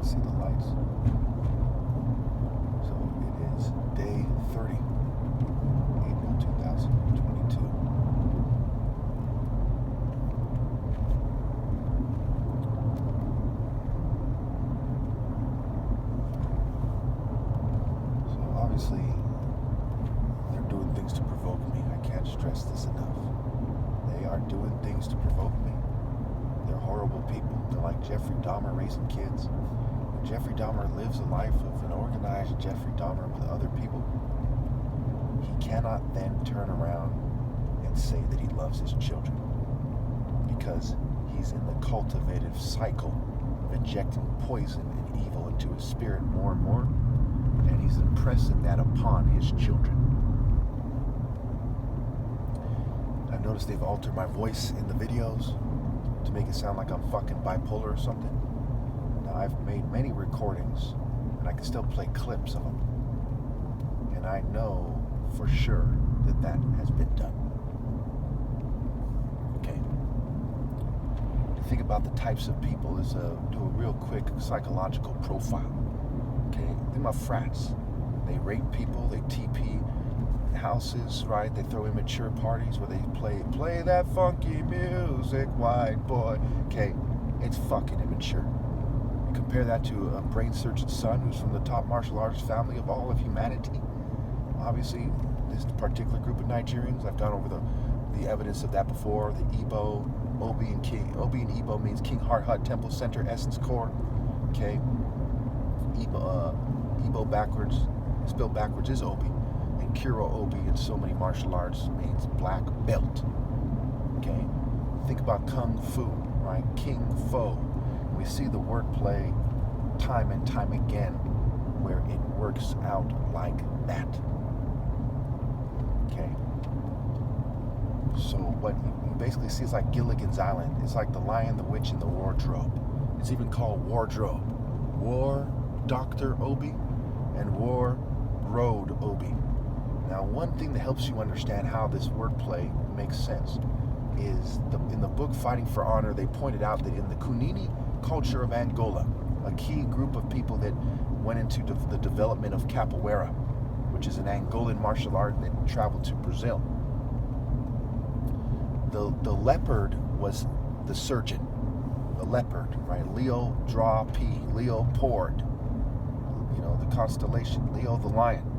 see the lights. So it is day 30, April 2022. So obviously, they're doing things to provoke me. I can't stress this enough. They are doing things to provoke me. They're horrible people. They're like Jeffrey Dahmer raising kids. When Jeffrey Dahmer lives a life of an organized Jeffrey Dahmer with other people, he cannot then turn around and say that he loves his children, because he's in the cultivative cycle of injecting poison and evil into his spirit more and more, and he's impressing that upon his children. I've noticed they've altered my voice in the videos to make it sound like I'm fucking bipolar or something. Now, I've made many recordings, and I can still play clips of them. And I know for sure that that has been done. Okay. To think about the types of people is do a real quick psychological profile. Okay. Think about frats. They rape people, they TP houses, right? They throw immature parties where they play that funky music, white boy. Okay, it's fucking immature. You compare that to a brain surgeon's son who's from the top martial arts family of all of humanity. Obviously, this particular group of Nigerians, I've gone over the evidence of that before. The Igbo, Obi and King. Obi and Igbo means King Heart Hut Temple Center Essence Core. Okay, Igbo backwards, spelled backwards is Obi. Kuro Obi in so many martial arts means black belt. Okay? Think about Kung Fu, right? King Fo. We see the wordplay time and time again where it works out like that. Okay? So what you basically see is like Gilligan's Island. It's like the Lion, the Witch, and the Wardrobe. It's even called Wardrobe. War Dr. Obi and War Road Obi. Now, one thing that helps you understand how this wordplay makes sense is in the book Fighting for Honor, they pointed out that in the Kunini culture of Angola, a key group of people that went into the development of capoeira, which is an Angolan martial art that traveled to Brazil. The leopard was the surgeon. The leopard, right? Leo Draw P, Leo Pord. You know, the constellation, Leo the lion.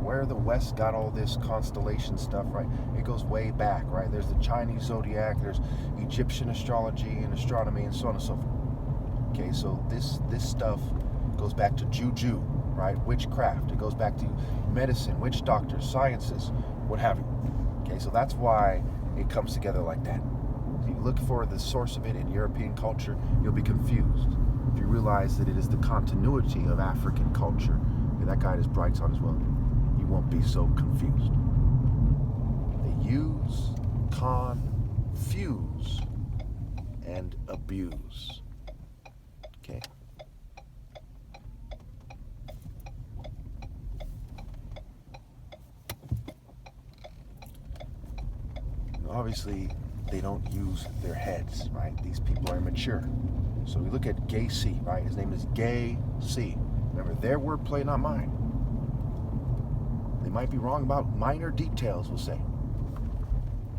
Where the West got all this constellation stuff, right? It goes way back, right? There's the Chinese zodiac, there's Egyptian astrology and astronomy, and so on and so forth. Okay, so this stuff goes back to juju, right? Witchcraft. It goes back to medicine, witch doctors, sciences, what have you. Okay, so that's why it comes together like that. If you look for the source of it in European culture, you'll be confused. If you realize that it is the continuity of African culture, okay, that guy is bright on as well. Won't be so confused. They use, confuse, and abuse. Okay. Obviously, they don't use their heads, right? These people are immature. So we look at Gay C, right? His name is Gay C. Remember, their wordplay, not mine. They might be wrong about minor details, we'll say.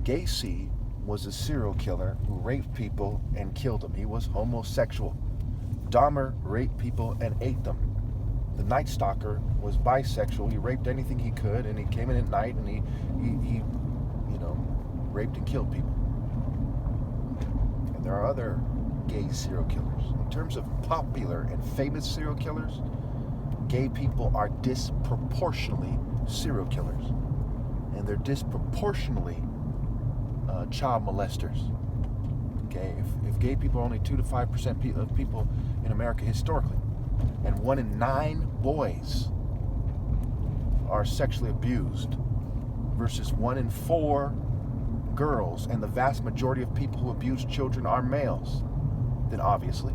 Gacy was a serial killer who raped people and killed them. He was homosexual. Dahmer raped people and ate them. The Night Stalker was bisexual. He raped anything he could, and he came in at night and he raped and killed people. And there are other gay serial killers. In terms of popular and famous serial killers, gay people are disproportionately serial killers, and they're disproportionately child molesters. Okay, if gay people are only 2 to 5% of people in America historically, and 1 in 9 boys are sexually abused, versus 1 in 4 girls, and the vast majority of people who abuse children are males, then obviously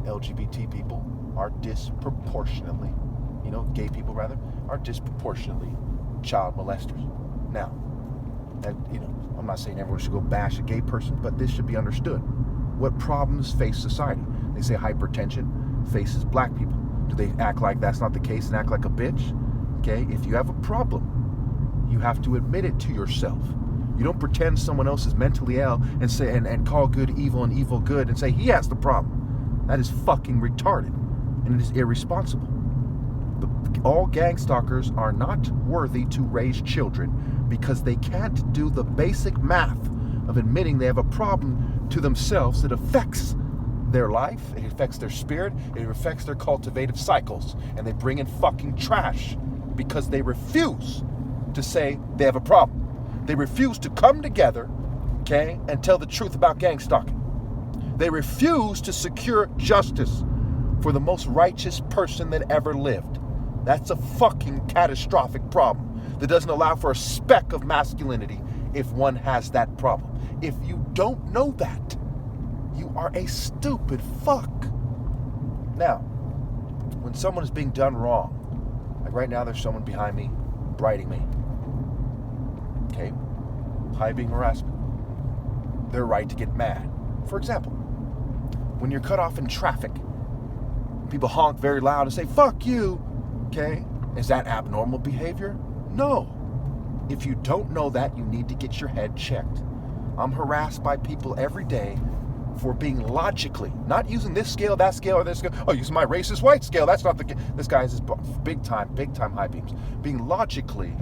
LGBT people are disproportionately, gay people rather, are disproportionately child molesters. Now, I'm not saying everyone should go bash a gay person, but this should be understood. What problems face society? They say hypertension faces black people. Do they act like that's not the case and act like a bitch? Okay, if you have a problem, you have to admit it to yourself. You don't pretend someone else is mentally ill and say and call good evil and evil good and say he has the problem. That is fucking retarded, and it is irresponsible. All gang stalkers are not worthy to raise children because they can't do the basic math of admitting they have a problem to themselves that affects their life, it affects their spirit, it affects their cultivative cycles, and they bring in fucking trash because they refuse to say they have a problem. They refuse to come together, okay, and tell the truth about gang stalking. They refuse to secure justice for the most righteous person that ever lived. That's a fucking catastrophic problem that doesn't allow for a speck of masculinity if one has that problem. If you don't know that, you are a stupid fuck. Now, when someone is being done wrong, like right now there's someone behind me, briding me. Okay? High being harassment. They're right to get mad. For example, when you're cut off in traffic, people honk very loud and say, fuck you. Okay? Is that abnormal behavior? No. If you don't know that, you need to get your head checked. I'm harassed by people every day for being logically, not using this scale, that scale, or this scale. Oh, using my racist white scale. That's not the, this guy is big time high beams. Being logically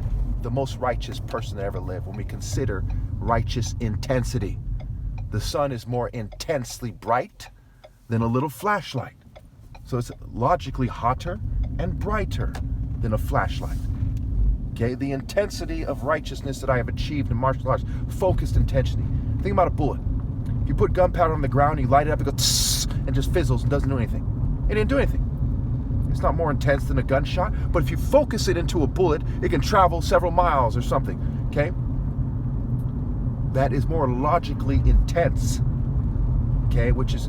the most righteous person that ever lived when we consider righteous intensity. The sun is more intensely bright than a little flashlight. So it's logically hotter and brighter than a flashlight. Okay, the intensity of righteousness that I have achieved in martial arts, focused intensity. Think about a bullet. If you put gunpowder on the ground, you light it up, it goes and just fizzles and doesn't do anything. It didn't do anything. It's not more intense than a gunshot, but if you focus it into a bullet, it can travel several miles or something, okay? That is more logically intense, okay, which is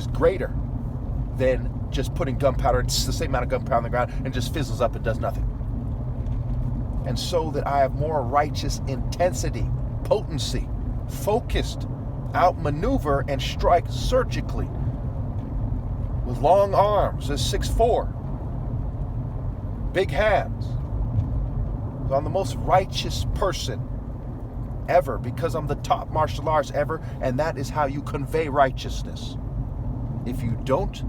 greater than just putting gunpowder, it's the same amount of gunpowder on the ground and just fizzles up and does nothing. And so that I have more righteous intensity, potency, focused, outmaneuver and strike surgically with long arms, as 6'4", big hands. So I'm the most righteous person ever because I'm the top martial arts ever, and that is how you convey righteousness. If you don't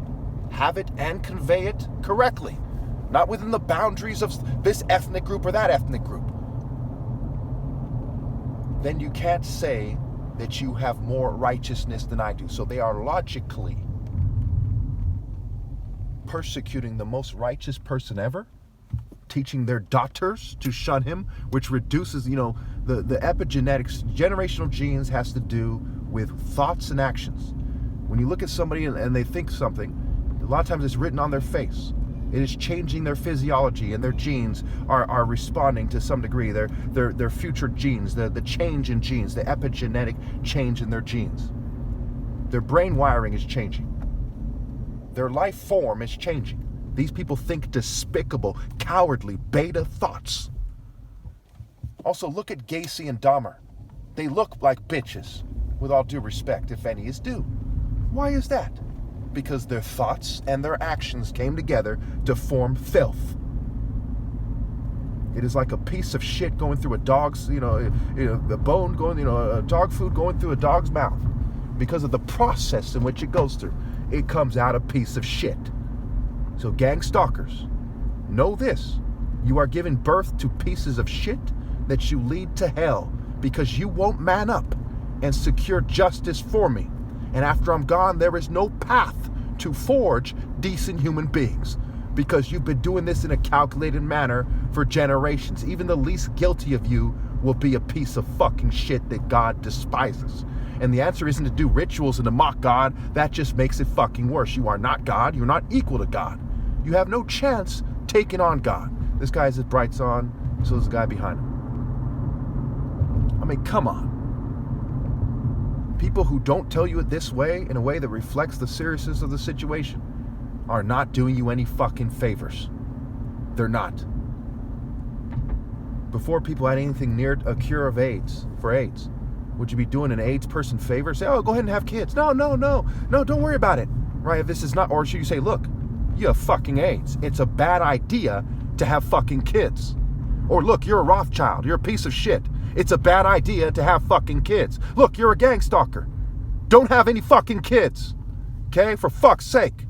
have it and convey it correctly, not within the boundaries of this ethnic group or that ethnic group, then you can't say that you have more righteousness than I do. So they are logically persecuting the most righteous person ever, teaching their daughters to shun him, which reduces, the epigenetics, generational genes has to do with thoughts and actions. When you look at somebody and they think something, a lot of times it's written on their face. It is changing their physiology, and their genes are responding to some degree. Their future genes, the change in genes, the epigenetic change in their genes. Their brain wiring is changing. Their life form is changing. These people think despicable, cowardly, beta thoughts. Also, look at Gacy and Dahmer. They look like bitches, with all due respect, if any is due. Why is that? Because their thoughts and their actions came together to form filth. It is like a piece of shit going through a dog's, the bone going, dog food going through a dog's mouth. Because of the process in which it goes through, it comes out a piece of shit. So gang stalkers, know this. You are giving birth to pieces of shit that you lead to hell because you won't man up and secure justice for me. And after I'm gone, there is no path to forge decent human beings because you've been doing this in a calculated manner for generations. Even the least guilty of you will be a piece of fucking shit that God despises. And the answer isn't to do rituals and to mock God. That just makes it fucking worse. You are not God. You're not equal to God. You have no chance taking on God. This guy has his brights on, so there's a guy behind him. I mean, come on. People who don't tell you it this way, in a way that reflects the seriousness of the situation, are not doing you any fucking favors. They're not. Before people had anything near a cure of AIDS, for AIDS, Would you be doing an AIDS person favor? Say, oh, go ahead and have kids. No, don't worry about it. Right? If this is not, or should you say, look, you have fucking AIDS. It's a bad idea to have fucking kids. Or look, you're a Rothschild. You're a piece of shit. It's a bad idea to have fucking kids. Look, you're a gangstalker. Don't have any fucking kids. Okay? For fuck's sake.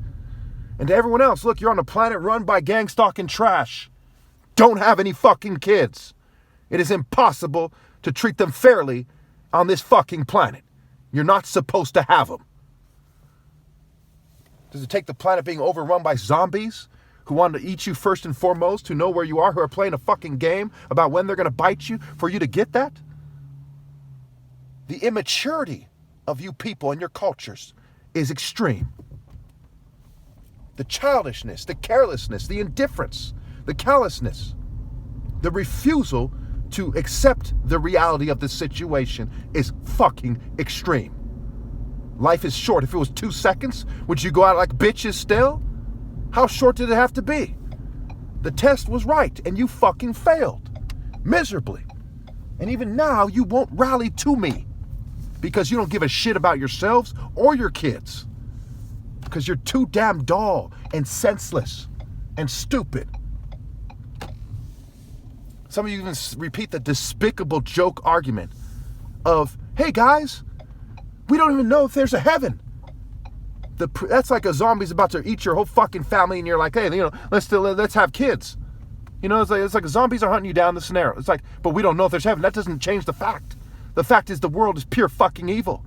And to everyone else, look, you're on a planet run by gangstalking trash. Don't have any fucking kids. It is impossible to treat them fairly on this fucking planet. You're not supposed to have them. Does it take the planet being overrun by zombies who want to eat you first and foremost, who know where you are, who are playing a fucking game about when they're going to bite you for you to get that? The immaturity of you people and your cultures is extreme. The childishness, the carelessness, the indifference, the callousness, the refusal to accept the reality of the situation is fucking extreme. Life is short. If it was 2 seconds, would you go out like bitches still? How short did it have to be? The test was right, and you fucking failed. Miserably. And even now, you won't rally to me. Because you don't give a shit about yourselves or your kids. Because you're too damn dull and senseless and stupid. Some of you even repeat the despicable joke argument of, hey guys, we don't even know if there's a heaven. That's like a zombie's about to eat your whole fucking family and you're like, hey, let's have kids. It's like zombies are hunting you down, the scenario. It's like, but we don't know if there's heaven. That doesn't change the fact. The fact is the world is pure fucking evil.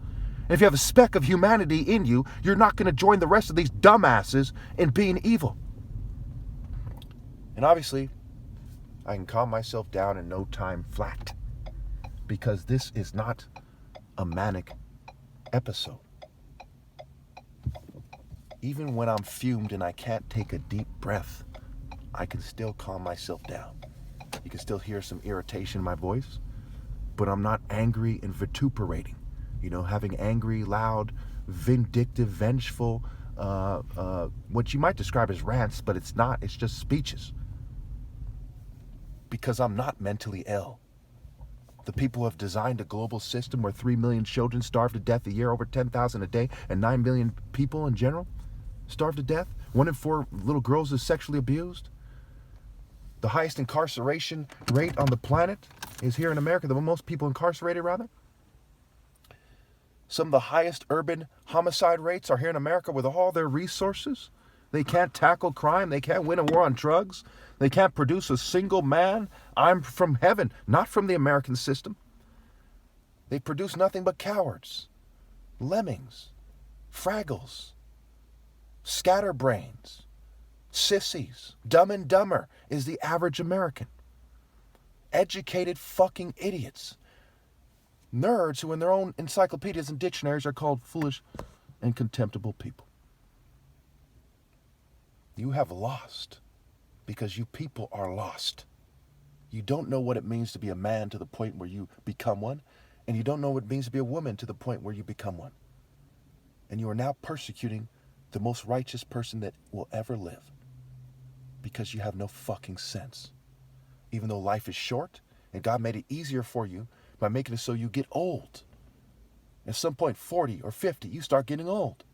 And if you have a speck of humanity in you, you're not going to join the rest of these dumbasses in being evil. And obviously, I can calm myself down in no time flat. Because this is not a manic episode. Even when I'm fumed and I can't take a deep breath, I can still calm myself down. You can still hear some irritation in my voice, but I'm not angry and vituperating. Having angry, loud, vindictive, vengeful, what you might describe as rants, but it's not. It's just speeches. Because I'm not mentally ill. The people who have designed a global system where 3 million children starve to death a year, over 10,000 a day, and 9 million people in general starve to death. 1 in 4 little girls is sexually abused. The highest incarceration rate on the planet is here in America. The most people incarcerated, rather. Some of the highest urban homicide rates are here in America with all their resources. They can't tackle crime. They can't win a war on drugs. They can't produce a single man. I'm from heaven, not from the American system. They produce nothing but cowards, lemmings, fraggles, scatterbrains, sissies. Dumb and Dumber is the average American. Educated fucking idiots. Nerds who in their own encyclopedias and dictionaries are called foolish and contemptible people. You have lost because you people are lost. You don't know what it means to be a man to the point where you become one, and you don't know what it means to be a woman to the point where you become one. And you are now persecuting the most righteous person that will ever live because you have no fucking sense. Even though life is short and God made it easier for you by making it so you get old. At some point, 40 or 50, you start getting old.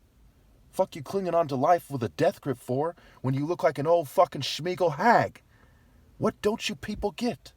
Fuck you clinging on to life with a death grip for when you look like an old fucking Schmeagol hag. What don't you people get?